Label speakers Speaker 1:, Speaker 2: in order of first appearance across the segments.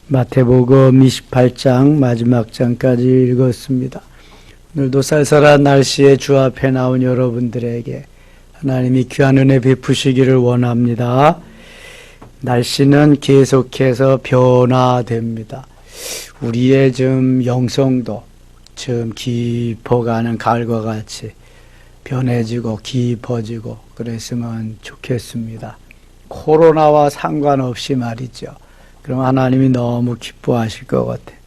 Speaker 1: 마태복음 28장 마지막 장까지 읽었습니다. 오늘도 쌀쌀한 날씨에 주 앞에 나온 여러분들에게 하나님이 귀한 은혜 베푸시기를 원합니다. 날씨는 계속해서 변화됩니다. 우리의 영성도 깊어가는 가을과 같이 변해지고 깊어지고 그랬으면 좋겠습니다. 코로나와 상관없이 말이죠. 그럼 하나님이 너무 기뻐하실 것 같아요.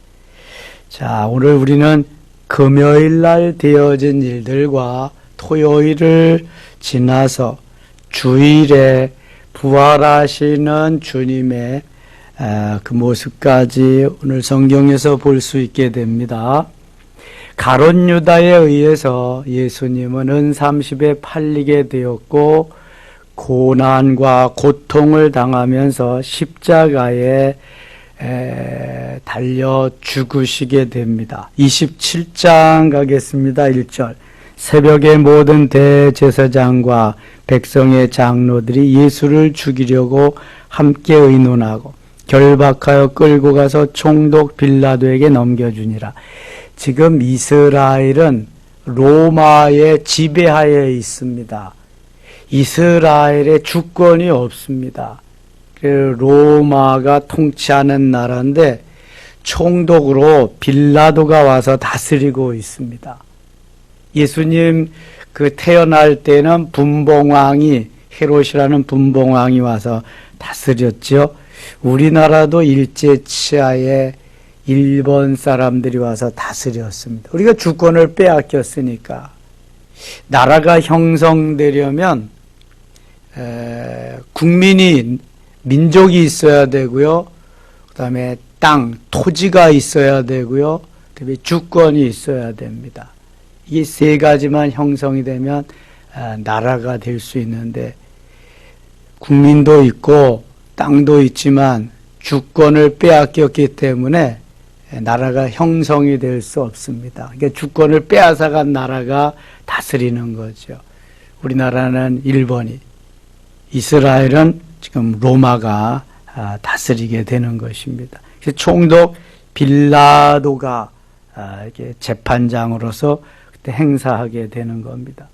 Speaker 1: 자, 오늘 우리는 금요일 날 되어진 일들과 토요일을 지나서 주일에 부활하시는 주님의 그 모습까지 오늘 성경에서 볼 수 있게 됩니다. 가룟 유다에 의해서 예수님은 은30에 팔리게 되었고 고난과 고통을 당하면서 십자가에 달려 죽으시게 됩니다. 27장 가겠습니다. 1절. 새벽에 모든 대제사장과 백성의 장로들이 예수를 죽이려고 함께 의논하고 결박하여 끌고 가서 총독 빌라도에게 넘겨주니라. 지금 이스라엘은 로마의 지배하에 있습니다. 이스라엘의 주권이 없습니다. 로마가 통치하는 나라인데 총독으로 빌라도가 와서 다스리고 있습니다. 예수님 태어날 때는 분봉왕이 헤롯이라는 분봉왕이 와서 다스렸죠. 우리나라도 일제치하에 일본 사람들이 와서 다스렸습니다. 우리가 주권을 빼앗겼으니까 나라가 형성되려면 민족이 있어야 되고요. 그 다음에 토지가 있어야 되고요. 그 다음에 주권이 있어야 됩니다. 이 세 가지만 형성이 되면 나라가 될 수 있는데 국민도 있고 땅도 있지만 주권을 빼앗겼기 때문에 나라가 형성이 될 수 없습니다. 그러니까 주권을 빼앗아간 나라가 다스리는 거죠. 우리나라는 일본이, 이스라엘은 지금 로마가 다스리게 되는 것입니다. 그래서 총독 빌라도가 이렇게 재판장으로서 그때 행사하게 되는 겁니다.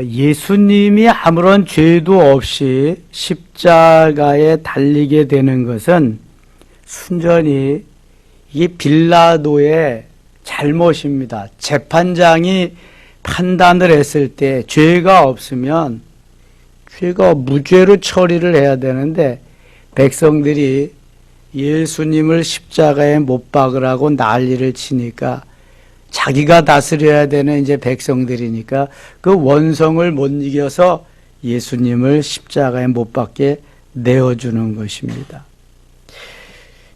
Speaker 1: 예수님이 아무런 죄도 없이 십자가에 달리게 되는 것은 순전히 이 빌라도의 잘못입니다. 재판장이 판단을 했을 때 죄가 없으면 죄가 무죄로 처리를 해야 되는데 백성들이 예수님을 십자가에 못 박으라고 난리를 치니까 자기가 다스려야 되는 이제 백성들이니까 그 원성을 못 이겨서 예수님을 십자가에 못 박게 내어주는 것입니다.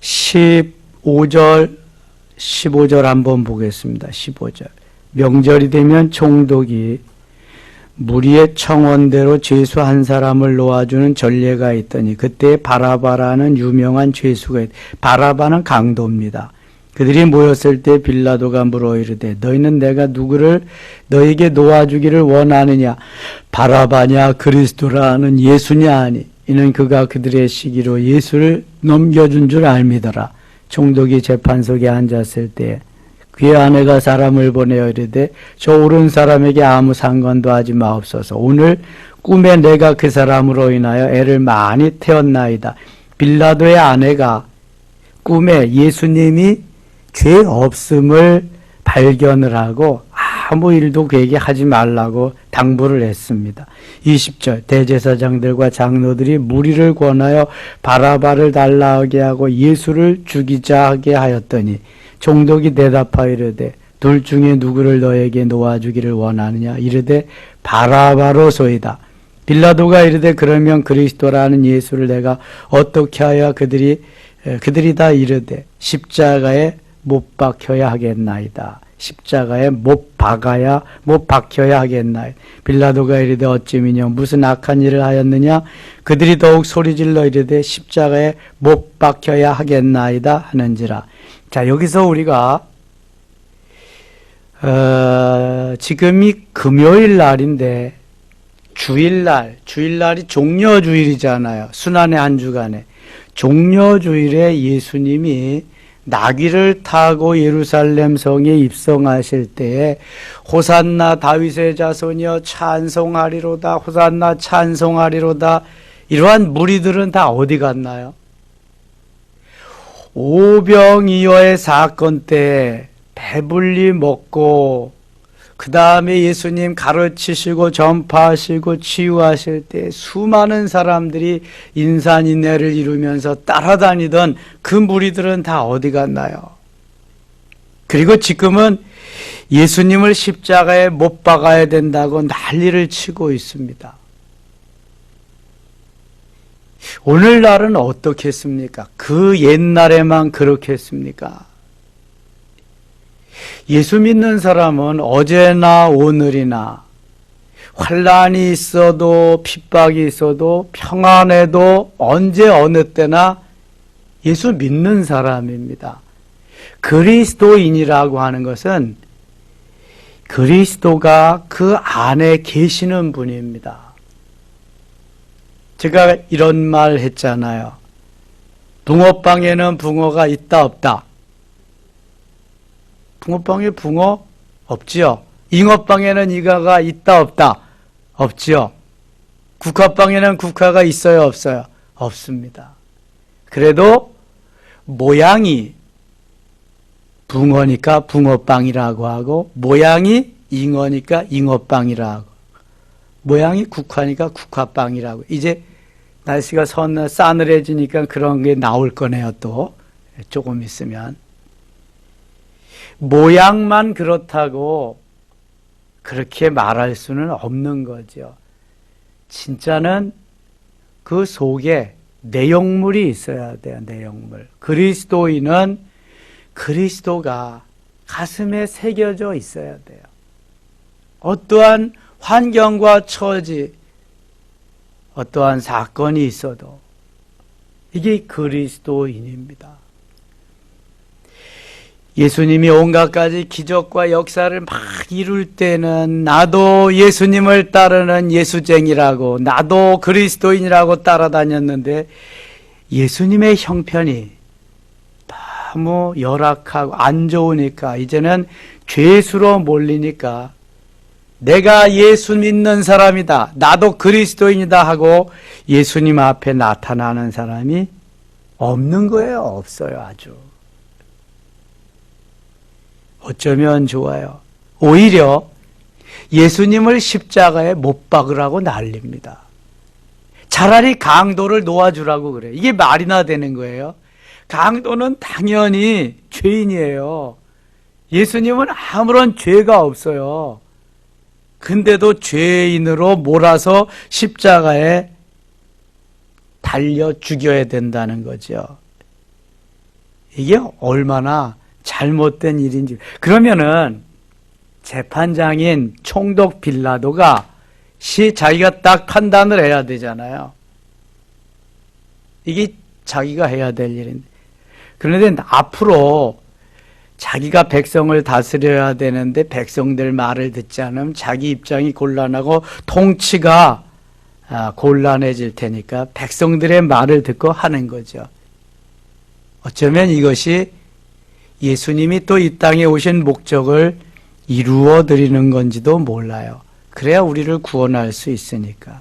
Speaker 1: 15절 한번 보겠습니다. 15절. 명절이 되면 총독이 무리의 청원대로 죄수 한 사람을 놓아주는 전례가 있더니 그때 바라바라는 유명한 죄수가 바라바는 강도입니다. 그들이 모였을 때 빌라도가 물어 이르되 너희는 내가 누구를 너에게 놓아주기를 원하느냐 바라바냐 그리스도라는 예수냐 하니 이는 그가 그들의 시기로 예수를 넘겨준 줄 알미더라. 총독이 재판석에 앉았을 때 그의 아내가 사람을 보내어 이르되 저 옳은 사람에게 아무 상관도 하지 마옵소서. 오늘 꿈에 내가 그 사람으로 인하여 애를 많이 태웠나이다. 빌라도의 아내가 꿈에 예수님이 죄 없음을 발견을 하고 아무 일도 그에게 하지 말라고 당부를 했습니다. 20절 대제사장들과 장로들이 무리를 권하여 바라바를 달라하게 하고 예수를 죽이자 하게 하였더니 총독이 대답하여 이르되 둘 중에 누구를 너에게 놓아주기를 원하느냐 이르되 바라바로소이다. 빌라도가 이르되 그러면 그리스도라는 예수를 내가 어떻게 하여 그들이 다 이르되 십자가에 못 박혀야 하겠나이다. 십자가에 못 박혀야 하겠나이다. 빌라도가 이르되 어찌미뇨 무슨 악한 일을 하였느냐 그들이 더욱 소리질러 이르되 십자가에 못 박혀야 하겠나이다 하는지라. 자, 여기서 우리가 지금이 금요일 날인데 주일날이 종려주일이잖아요. 순환의 한 주간에. 종려주일에 예수님이 나귀를 타고 예루살렘 성에 입성하실 때에 호산나 다윗의 자손이여 찬송하리로다, 호산나 찬송하리로다, 이러한 무리들은 다 어디 갔나요? 오병이어의 사건 때 배불리 먹고 그 다음에 예수님 가르치시고 전파하시고 치유하실 때 수많은 사람들이 인산인해를 이루면서 따라다니던 그 무리들은 다 어디 갔나요? 그리고 지금은 예수님을 십자가에 못 박아야 된다고 난리를 치고 있습니다. 오늘날은 어떻겠습니까? 그 옛날에만 그렇겠습니까? 예수 믿는 사람은 어제나 오늘이나 환난이 있어도 핍박이 있어도 평안해도 언제 어느 때나 예수 믿는 사람입니다. 그리스도인이라고 하는 것은 그리스도가 그 안에 계시는 분입니다. 제가 이런 말 했잖아요. 붕어빵에는 붕어가 있다 없다. 붕어빵에 붕어 없지요. 잉어빵에는 이가가 있다 없다. 없지요. 국화빵에는 국화가 있어요 없어요? 없습니다. 그래도 모양이 붕어니까 붕어빵이라고 하고 모양이 잉어니까 잉어빵이라고 하고 모양이 국화니까 국화빵이라고. 이제 날씨가 싸늘해지니까 그런 게 나올 거네요. 또 조금 있으면. 모양만 그렇다고 그렇게 말할 수는 없는 거죠. 진짜는 그 속에 내용물이 있어야 돼요. 내용물. 그리스도인은 그리스도가 가슴에 새겨져 있어야 돼요. 어떠한 환경과 처지, 어떠한 사건이 있어도 이게 그리스도인입니다. 예수님이 온갖 가지 기적과 역사를 막 이룰 때는 나도 예수님을 따르는 예수쟁이라고, 나도 그리스도인이라고 따라다녔는데 예수님의 형편이 너무 열악하고 안 좋으니까 이제는 죄수로 몰리니까 내가 예수 믿는 사람이다, 나도 그리스도인이다 하고 예수님 앞에 나타나는 사람이 없는 거예요. 없어요. 아주. 어쩌면 좋아요. 오히려 예수님을 십자가에 못 박으라고 난립니다. 차라리 강도를 놓아주라고 그래요. 이게 말이나 되는 거예요. 강도는 당연히 죄인이에요. 예수님은 아무런 죄가 없어요. 근데도 죄인으로 몰아서 십자가에 달려 죽여야 된다는 거죠. 이게 얼마나 잘못된 일인지. 그러면은 재판장인 총독 빌라도가 자기가 딱 판단을 해야 되잖아요. 이게 자기가 해야 될 일인데. 그런데 앞으로 자기가 백성을 다스려야 되는데 백성들 말을 듣지 않으면 자기 입장이 곤란하고 통치가 곤란해질 테니까 백성들의 말을 듣고 하는 거죠. 어쩌면 이것이 예수님이 또 이 땅에 오신 목적을 이루어 드리는 건지도 몰라요. 그래야 우리를 구원할 수 있으니까.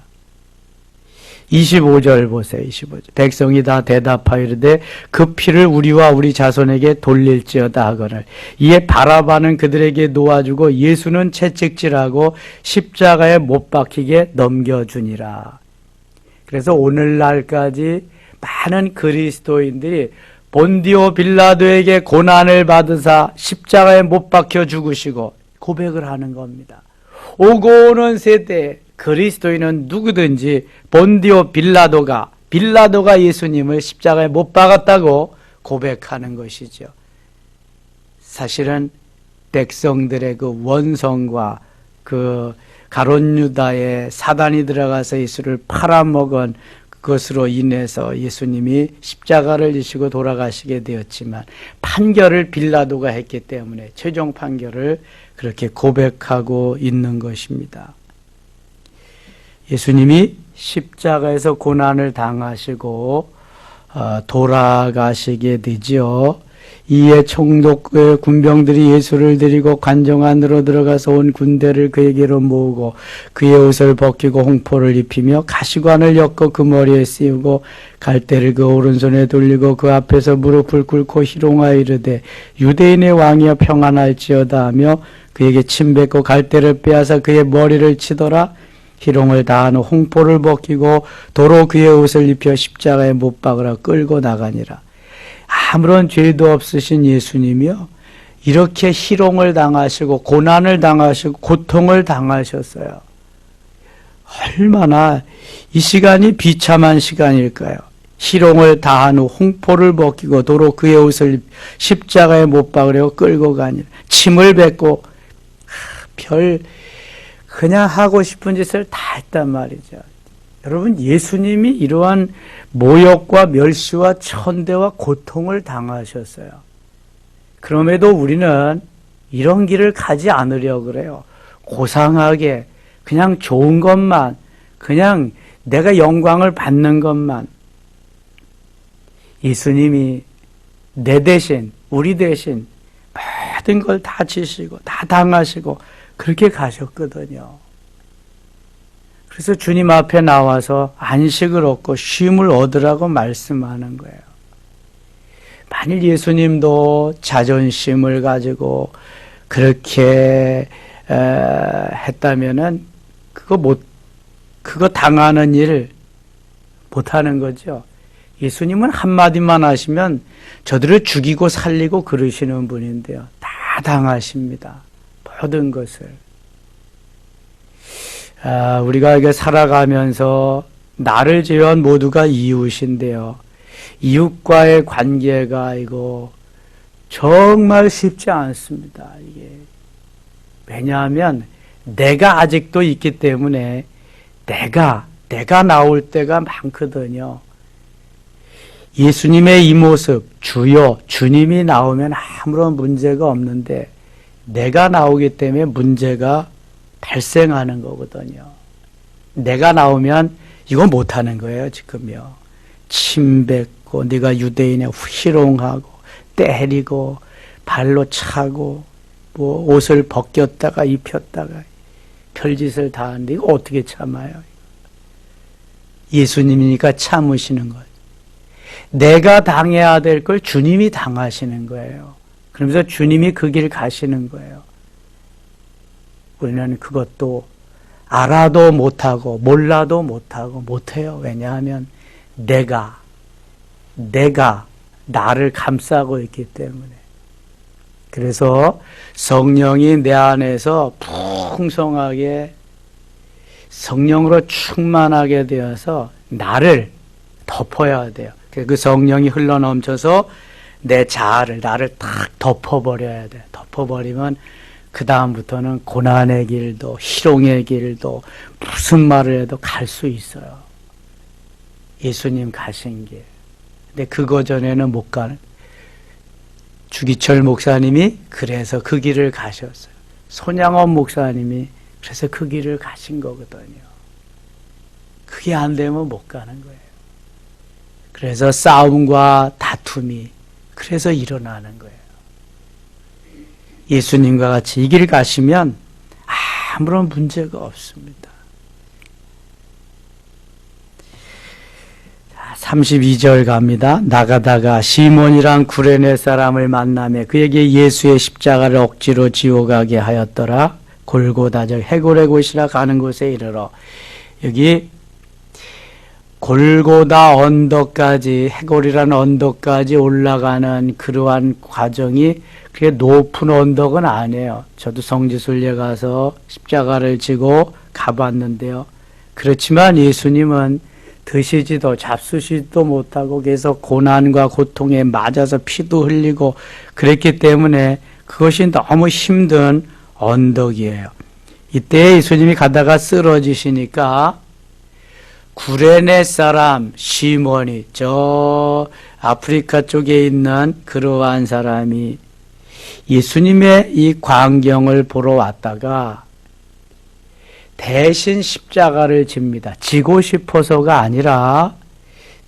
Speaker 1: 25절 보세요. 25절. 백성이 다 대답하여 이르되 그 피를 우리와 우리 자손에게 돌릴지어다 하거늘 이에 바라바는 그들에게 놓아주고 예수는 채찍질하고 십자가에 못 박히게 넘겨주니라. 그래서 오늘날까지 많은 그리스도인들이 본디오 빌라도에게 고난을 받으사 십자가에 못 박혀 죽으시고 고백을 하는 겁니다. 오고 오는 세대에 그리스도인은 누구든지 본디오 빌라도가 예수님을 십자가에 못 박았다고 고백하는 것이죠. 사실은 백성들의 그 원성과 그 가룟 유다의 사단이 들어가서 예수를 팔아먹은 그것으로 인해서 예수님이 십자가를 지시고 돌아가시게 되었지만 판결을 빌라도가 했기 때문에 최종 판결을 그렇게 고백하고 있는 것입니다. 예수님이 십자가에서 고난을 당하시고 돌아가시게 되지요. 이에 총독의 군병들이 예수를 데리고 관정 안으로 들어가서 온 군대를 그에게로 모으고 그의 옷을 벗기고 홍포를 입히며 가시관을 엮어 그 머리에 씌우고 갈대를 그 오른손에 돌리고 그 앞에서 무릎을 꿇고 희롱하여 이르되 유대인의 왕이여 평안할지어다 하며 그에게 침 뱉고 갈대를 빼앗아 그의 머리를 치더라. 희롱을 다한 후 홍포를 벗기고 도로 그의 옷을 입혀 십자가에 못 박으라 끌고 나가니라. 아무런 죄도 없으신 예수님이요, 이렇게 희롱을 당하시고 고난을 당하시고 고통을 당하셨어요. 얼마나 이 시간이 비참한 시간일까요? 희롱을 다한 후 홍포를 벗기고 도로 그의 옷을 십자가에 못 박으려고 끌고 가니라. 침을 뱉고 그냥 하고 싶은 짓을 다 했단 말이죠. 여러분, 예수님이 이러한 모욕과 멸시와 천대와 고통을 당하셨어요. 그럼에도 우리는 이런 길을 가지 않으려고 그래요. 고상하게 그냥 좋은 것만, 그냥 내가 영광을 받는 것만. 예수님이 내 대신, 우리 대신 모든 걸 다 지시고 다 당하시고 그렇게 가셨거든요. 그래서 주님 앞에 나와서 안식을 얻고 쉼을 얻으라고 말씀하는 거예요. 만일 예수님도 자존심을 가지고 그렇게 했다면은 그거 당하는 일 못하는 거죠. 예수님은 한마디만 하시면 저들을 죽이고 살리고 그러시는 분인데요. 다 당하십니다. 모든 것을. 우리가 이게 살아가면서 나를 제외한 모두가 이웃인데요. 이웃과의 관계가 이거 정말 쉽지 않습니다. 이게 왜냐하면 내가 아직도 있기 때문에 내가 나올 때가 많거든요. 예수님의 이 모습, 주여, 주님이 나오면 아무런 문제가 없는데 내가 나오기 때문에 문제가 발생하는 거거든요. 내가 나오면 이거 못하는 거예요, 지금요. 침 뱉고, 네가 유대인에 희롱하고, 때리고, 발로 차고, 옷을 벗겼다가 입혔다가, 별짓을 다 하는데 이거 어떻게 참아요? 예수님이니까 참으시는 거예요. 내가 당해야 될 걸 주님이 당하시는 거예요. 그러면서 주님이 그 길 가시는 거예요. 우리는 그것도 알아도 못하고 몰라도 못하고 못해요. 왜냐하면 내가 나를 감싸고 있기 때문에. 그래서 성령이 내 안에서 풍성하게 성령으로 충만하게 되어서 나를 덮어야 돼요. 그 성령이 흘러넘쳐서 내 자아를, 나를 딱 덮어버려야 돼요. 덮어버리면 그 다음부터는 고난의 길도 희롱의 길도 무슨 말을 해도 갈 수 있어요. 예수님 가신 길. 근데 그거 전에는 못 가는. 주기철 목사님이 그래서 그 길을 가셨어요. 손양원 목사님이 그래서 그 길을 가신 거거든요. 그게 안 되면 못 가는 거예요. 그래서 싸움과 다툼이 그래서 일어나는 거예요. 예수님과 같이 이 길 가시면 아무런 문제가 없습니다. 32절 갑니다. 나가다가 시몬이란 구레네 사람을 만나며 그에게 예수의 십자가를 억지로 지고 가게 하였더라. 골고다적 해골의 곳이라 가는 곳에 이르러. 여기 골고다 언덕까지, 해골이라는 언덕까지 올라가는 그러한 과정이 그게 높은 언덕은 아니에요. 저도 성지순례 가서 십자가를 지고 가봤는데요. 그렇지만 예수님은 드시지도 잡수시지도 못하고 계속 고난과 고통에 맞아서 피도 흘리고 그랬기 때문에 그것이 너무 힘든 언덕이에요. 이때 예수님이 가다가 쓰러지시니까 구레네 사람 시몬이, 저 아프리카 쪽에 있는 그러한 사람이 예수님의 이 광경을 보러 왔다가 대신 십자가를 집니다. 지고 싶어서가 아니라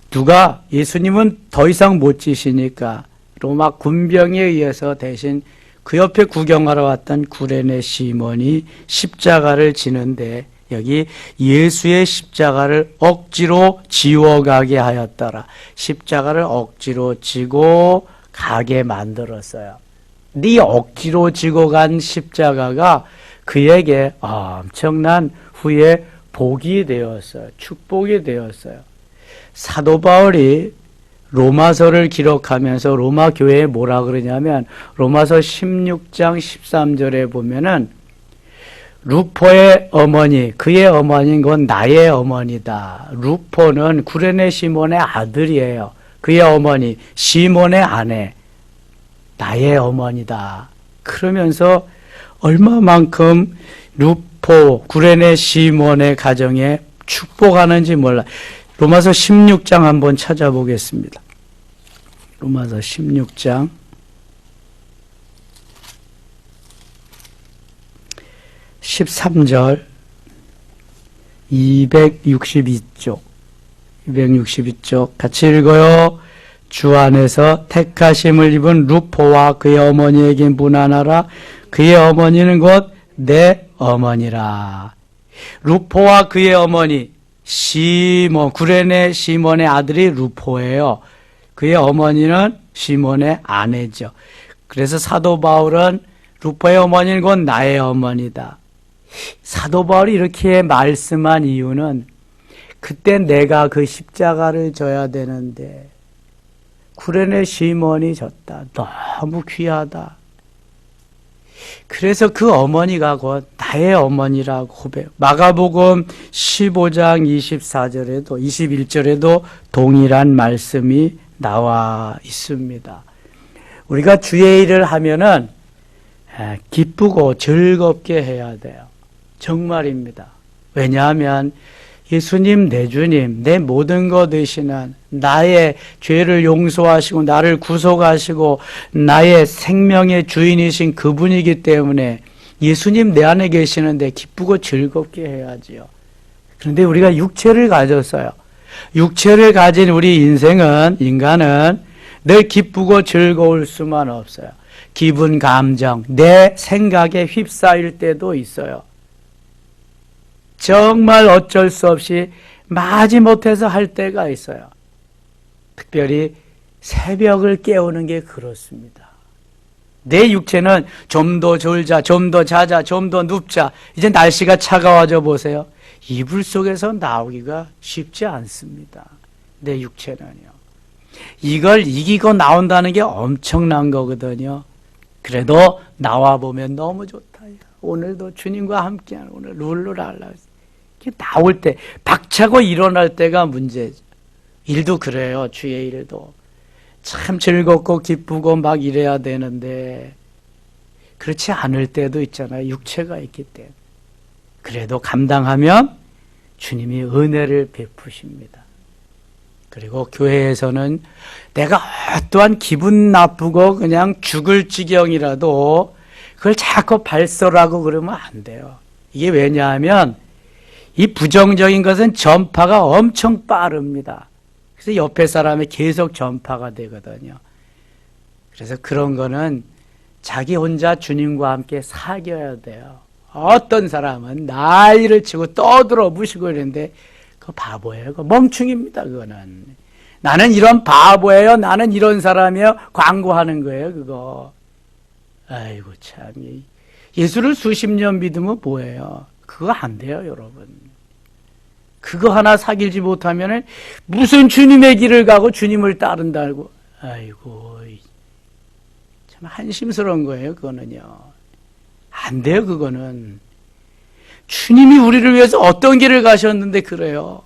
Speaker 1: 누가 예수님은 더 이상 못 지시니까 로마 군병에 의해서 대신 그 옆에 구경하러 왔던 구레네 시몬이 십자가를 지는데 여기 예수의 십자가를 억지로 지워가게 하였더라. 십자가를 억지로 지고 가게 만들었어요. 네 억지로 지고 간 십자가가 그에게 엄청난 후에 복이 되었어요. 축복이 되었어요. 사도 바울이 로마서를 기록하면서 로마 교회에 뭐라 그러냐면 로마서 16장 13절에 보면은 루포의 어머니, 그의 어머니인 건 나의 어머니다. 루포는 구레네 시몬의 아들이에요. 그의 어머니, 시몬의 아내, 나의 어머니다. 그러면서 얼마만큼 루포, 구레네 시몬의 가정에 축복하는지 몰라. 로마서 16장 한번 찾아보겠습니다. 로마서 16장 13절 262쪽 같이 읽어요. 주 안에서 택하심을 입은 루포와 그의 어머니에게 문안하라. 그의 어머니는 곧 내 어머니라. 루포와 그의 어머니 시몬, 구레네 시몬의 아들이 루포예요. 그의 어머니는 시몬의 아내죠. 그래서 사도 바울은 루포의 어머니는 곧 나의 어머니다. 사도 바울이 이렇게 말씀한 이유는 그때 내가 그 십자가를 져야 되는데 구레네 시몬이 졌다. 너무 귀하다. 그래서 그 어머니가 곧 나의 어머니라고 고백. 마가복음 15장 24절에도 21절에도 동일한 말씀이 나와 있습니다. 우리가 주의 일을 하면은 기쁘고 즐겁게 해야 돼요. 정말입니다. 왜냐하면 예수님 내 주님 내 모든 것 되시는 나의 죄를 용서하시고 나를 구속하시고 나의 생명의 주인이신 그분이기 때문에 예수님 내 안에 계시는데 기쁘고 즐겁게 해야지요. 그런데 우리가 육체를 가졌어요. 육체를 가진 우리 인간은 늘 기쁘고 즐거울 수만 없어요. 기분, 감정, 내 생각에 휩싸일 때도 있어요. 정말 어쩔 수 없이 마지못해서 할 때가 있어요. 특별히 새벽을 깨우는 게 그렇습니다. 내 육체는 좀 더 졸자, 좀 더 자자, 좀 더 눕자. 이제 날씨가 차가워져 보세요. 이불 속에서 나오기가 쉽지 않습니다. 내 육체는요. 이걸 이기고 나온다는 게 엄청난 거거든요. 그래도 나와보면 너무 좋다. 오늘도 주님과 함께하는 오늘 룰루랄라. 나올 때 박차고 일어날 때가 문제죠. 일도 그래요. 주의 일도 참 즐겁고 기쁘고 막 이래야 되는데 그렇지 않을 때도 있잖아요. 육체가 있기 때문에. 그래도 감당하면 주님이 은혜를 베푸십니다. 그리고 교회에서는 내가 어떠한 기분 나쁘고 그냥 죽을 지경이라도 그걸 자꾸 발설하고 그러면 안 돼요. 이게 왜냐하면 이 부정적인 것은 전파가 엄청 빠릅니다. 그래서 옆에 사람이 계속 전파가 되거든요. 그래서 그런 거는 자기 혼자 주님과 함께 사귀어야 돼요. 어떤 사람은 난리를 치고 떠들어 부시고 이러는데 그거 바보예요. 그거 멍충입니다. 그거는. 나는 이런 바보예요. 나는 이런 사람이에요. 광고하는 거예요. 그거. 아이고 참. 예수를 수십 년 믿으면 뭐예요. 그거 안 돼요. 여러분. 그거 하나 사귀지 못하면 무슨 주님의 길을 가고 주님을 따른다고. 아이고 참 한심스러운 거예요. 그거는요. 안 돼요. 그거는. 주님이 우리를 위해서 어떤 길을 가셨는데 그래요.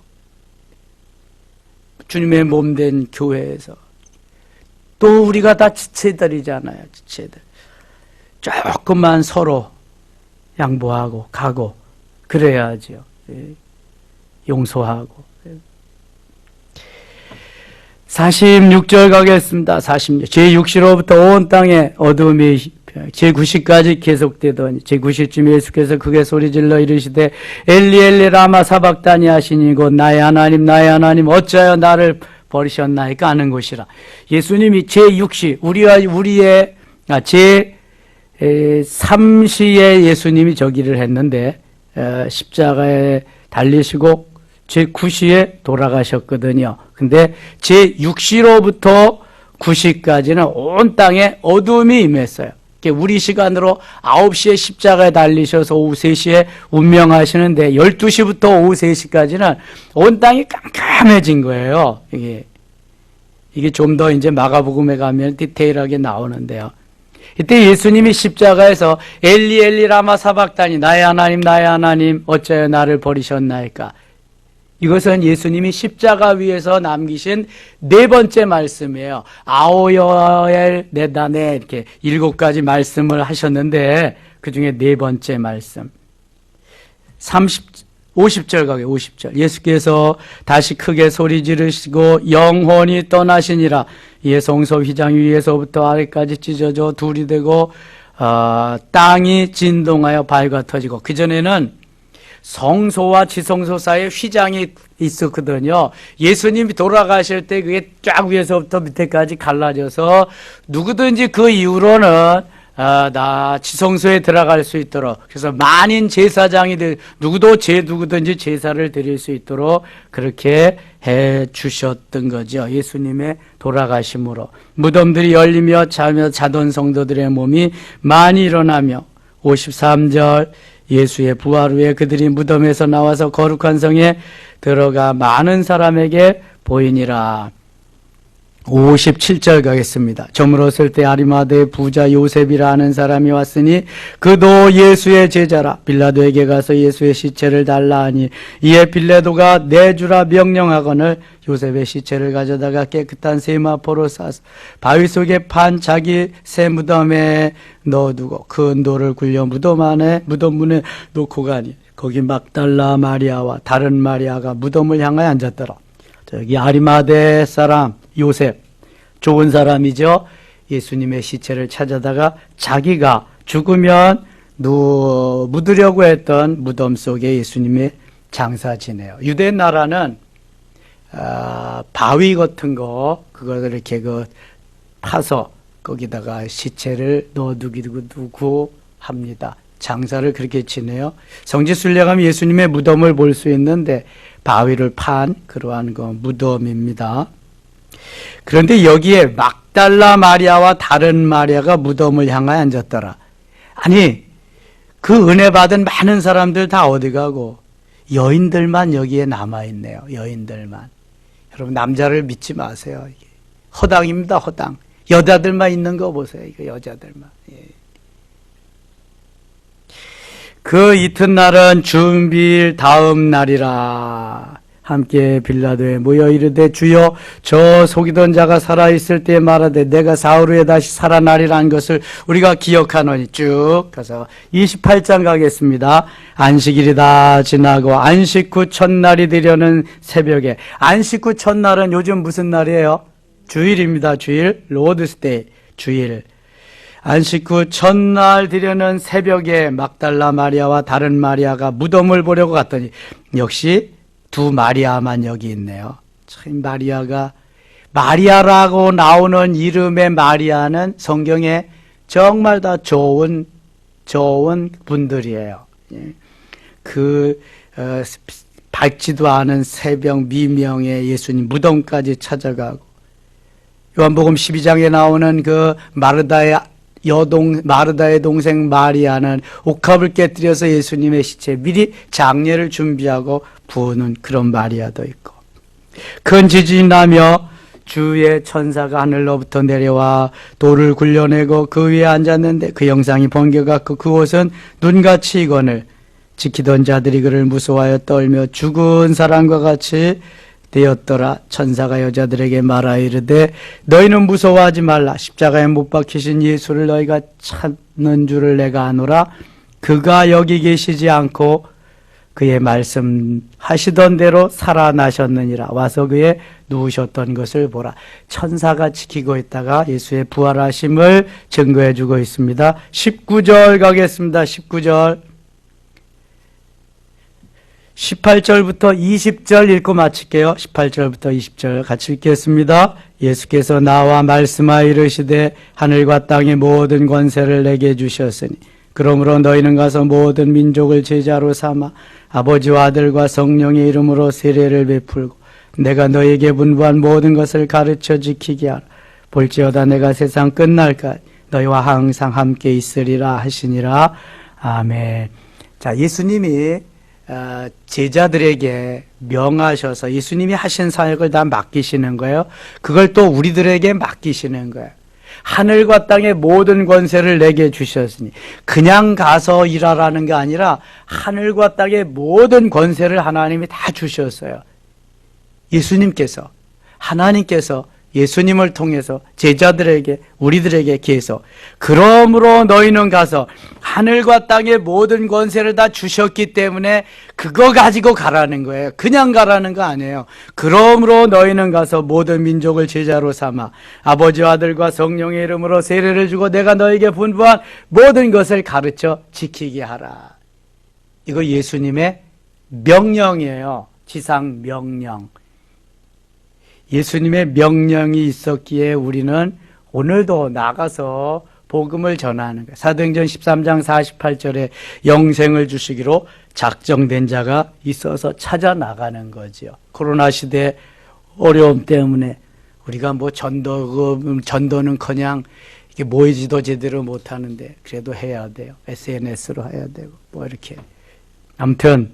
Speaker 1: 주님의 몸된 교회에서. 또 우리가 다 지체들이잖아요. 지체들. 조금만 서로 양보하고 가고 그래야죠. 용서하고. 46절 가겠습니다. 46. 제 육시로부터 온 땅에 어둠이 제9시까지 계속되더니 제9시쯤 예수께서 크게 소리질러 이르시되 엘리 엘리 라마 사박다니 하시니 곧 나의 하나님 어찌하여 나를 버리셨나이까 하는 것이라. 예수님이 제6시 우리의 제3시에 예수님이 저기를 했는데 십자가에 달리시고 제9시에 돌아가셨거든요. 근데 제6시로부터 9시까지는 온 땅에 어둠이 임했어요. 우리 시간으로 9시에 십자가에 달리셔서 오후 3시에 운명하시는데 12시부터 오후 3시까지는 온 땅이 깜깜해진 거예요. 이게 좀 더 이제 마가복음에 가면 디테일하게 나오는데요. 이때 예수님이 십자가에서 엘리 엘리 라마 사박다니 나의 하나님 어찌하여 나를 버리셨나이까. 이것은 예수님이 십자가 위에서 남기신 4번째 말씀이에요. 아오여엘 네다네 이렇게 7가지 말씀을 하셨는데 그 중에 4번째 말씀 50절 가게 50절 예수께서 다시 크게 소리 지르시고 영혼이 떠나시니라. 이에 성소 휘장 위에서부터 아래까지 찢어져 둘이 되고 땅이 진동하여 발과 터지고, 그전에는 성소와 지성소 사이에 휘장이 있었거든요. 예수님이 돌아가실 때 그게 쫙 위에서부터 밑에까지 갈라져서 누구든지 그 이후로는 나 지성소에 들어갈 수 있도록, 그래서 만인 제사장이 누구든지 제사를 드릴 수 있도록 그렇게 해 주셨던 거죠. 예수님의 돌아가심으로 무덤들이 열리며 자던 성도들의 몸이 많이 일어나며 53절 예수의 부활 후에 그들이 무덤에서 나와서 거룩한 성에 들어가 많은 사람에게 보이니라. 57절 가겠습니다. 저물었을 때 아리마대의 부자 요셉이라 하는 사람이 왔으니 그도 예수의 제자라. 빌라도에게 가서 예수의 시체를 달라 하니 이에 빌라도가 내주라 명령하거늘 요셉의 시체를 가져다가 깨끗한 세마포로 싸서 바위 속에 판 자기 새 무덤에 넣어두고 큰 돌을 굴려 무덤 문에 놓고 가니 거기 막달라 마리아와 다른 마리아가 무덤을 향하여 앉았더라. 저기 아리마대 사람 요셉, 좋은 사람이죠. 예수님의 시체를 찾아다가 자기가 죽으면 묻으려고 했던 무덤 속에 예수님의 장사 지내요. 유대 나라는 바위 같은 그거를 이렇게 파서 거기다가 시체를 넣어두고 합니다. 장사를 그렇게 지내요. 성지순례 가면 예수님의 무덤을 볼 수 있는데 바위를 판 그러한 무덤입니다. 그런데 여기에 막달라 마리아와 다른 마리아가 무덤을 향하여 앉았더라. 아니, 그 은혜 받은 많은 사람들 다 어디 가고 여인들만 여기에 남아있네요. 여인들만. 여러분, 남자를 믿지 마세요. 이게 허당입니다. 허당. 여자들만 있는 거 보세요. 이거 여자들만. 예. 그 이튿날은 주일일 다음 날이라. 함께 빌라도에 모여 이르되 주여 저 속이던 자가 살아있을 때 말하되 내가 사흘 후에 다시 살아나리라는 것을 우리가 기억하노니. 쭉 가서 28장 가겠습니다. 안식일이다 지나고 안식 후 첫날이 되려는 새벽에, 안식 후 첫날은 요즘 무슨 날이에요? 주일입니다. 주일, 로드스데이, 주일. 안식 후 첫날 되려는 새벽에 막달라 마리아와 다른 마리아가 무덤을 보려고 갔더니 역시 두 마리아만 여기 있네요. 참, 마리아라고 나오는 이름의 마리아는 성경에 정말 다 좋은 분들이에요. 밝지도 않은 새벽 미명에 예수님 무덤까지 찾아가고, 요한복음 12장에 나오는 그 마르다의 동생 마리아는 옥합을 깨뜨려서 예수님의 시체 미리 장례를 준비하고 부는 그런 마리아도 있고, 큰 지진이 나며 주의 천사가 하늘로부터 내려와 돌을 굴려내고 그 위에 앉았는데 그 형상이 번개같고 그 옷은 눈같이 이거늘 지키던 자들이 그를 무서워하여 떨며 죽은 사람과 같이 되었더라. 천사가 여자들에게 말하 이르되 너희는 무서워하지 말라. 십자가에 못 박히신 예수를 너희가 찾는 줄을 내가 아노라. 그가 여기 계시지 않고 그의 말씀하시던 대로 살아나셨느니라. 와서 그의 누우셨던 것을 보라. 천사가 지키고 있다가 예수의 부활하심을 증거해 주고 있습니다. 19절 가겠습니다. 19절. 18절부터 20절 읽고 마칠게요. 18절부터 20절 같이 읽겠습니다. 예수께서 나와 말씀하여 이르시되 하늘과 땅의 모든 권세를 내게 주셨으니 그러므로 너희는 가서 모든 민족을 제자로 삼아 아버지와 아들과 성령의 이름으로 세례를 베풀고 내가 너희에게 분부한 모든 것을 가르쳐 지키게 하라. 볼지어다 내가 세상 끝날까지 너희와 항상 함께 있으리라 하시니라. 아멘. 자, 예수님이 제자들에게 명하셔서 예수님이 하신 사역을 다 맡기시는 거예요. 그걸 또 우리들에게 맡기시는 거예요. 하늘과 땅의 모든 권세를 내게 주셨으니 그냥 가서 일하라는 게 아니라 하늘과 땅의 모든 권세를 하나님이 다 주셨어요. 예수님께서, 하나님께서 예수님을 통해서 제자들에게, 우리들에게 계속 그러므로 너희는 가서 하늘과 땅의 모든 권세를 다 주셨기 때문에 그거 가지고 가라는 거예요. 그냥 가라는 거 아니에요. 그러므로 너희는 가서 모든 민족을 제자로 삼아 아버지와 아들과 성령의 이름으로 세례를 주고 내가 너희에게 분부한 모든 것을 가르쳐 지키게 하라. 이거 예수님의 명령이에요. 지상 명령. 예수님의 명령이 있었기에 우리는 오늘도 나가서 복음을 전하는 거예요. 사도행전 13장 48절에 영생을 주시기로 작정된 자가 있어서 찾아 나가는 거죠. 코로나 시대 어려움 때문에 우리가 뭐 전도는커녕 이게 모이지도 제대로 못 하는데 그래도 해야 돼요. SNS로 해야 되고 뭐 이렇게. 아무튼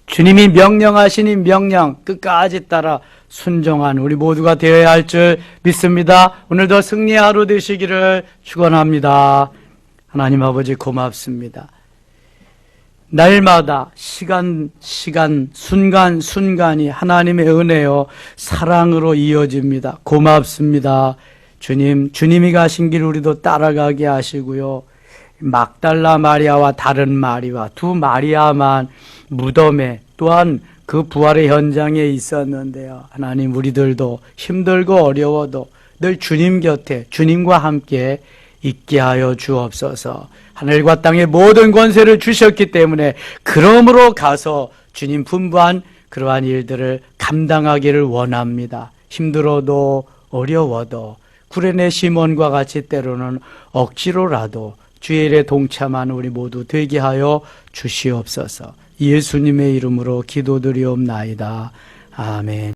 Speaker 1: 주님이 명령하시니 명령 끝까지 따라 순종한 우리 모두가 되어야 할 줄 믿습니다. 오늘도 승리의 하루 되시기를 축원합니다. 하나님 아버지 고맙습니다. 날마다 시간 순간순간이 하나님의 은혜요 사랑으로 이어집니다. 고맙습니다. 주님이 가신 길 우리도 따라가게 하시고요. 막달라 마리아와 다른 마리아, 두 마리아만 무덤에 또한 그 부활의 현장에 있었는데요. 하나님 우리들도 힘들고 어려워도 늘 주님 곁에 주님과 함께 있게 하여 주옵소서. 하늘과 땅의 모든 권세를 주셨기 때문에 그러므로 가서 주님 분부한 그러한 일들을 감당하기를 원합니다. 힘들어도 어려워도 구레네 시몬과 같이 때로는 억지로라도 주의 일에 동참하는 우리 모두 되게 하여 주시옵소서. 예수님의 이름으로 기도드리옵나이다. 아멘.